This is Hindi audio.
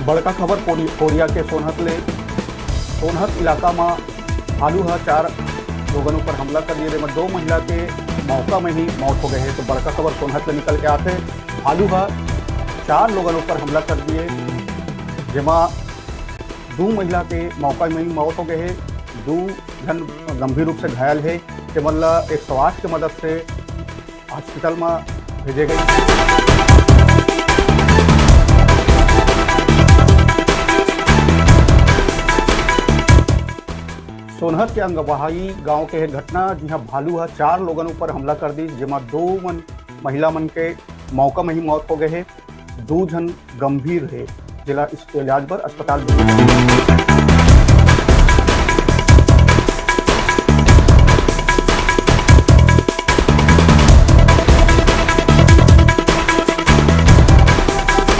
बड़का खबर कोरिया के सोनहत इलाका में भालू है 4 लोगों पर हमला कर दिए। में 2 महिला के मौका में ही मौत हो गए है। तो बड़का खबर सोनहत से निकल के आते भालू है 4 लोगों पर हमला कर दिए, जेमा 2 महिला के मौका में ही मौत हो गए है, 2 जन गंभीर रूप से घायल है। केवल 108 की मदद से हॉस्पिटल में भेजे गए। सोनहत के अंगवाही गांव के घटना जहाँ भालू है 4 लोगों पर हमला कर दी, जेमा 2 महिला मन के मौका में ही मौत हो गए है, 2 जन गंभीर है, जिला इलाज पर अस्पताल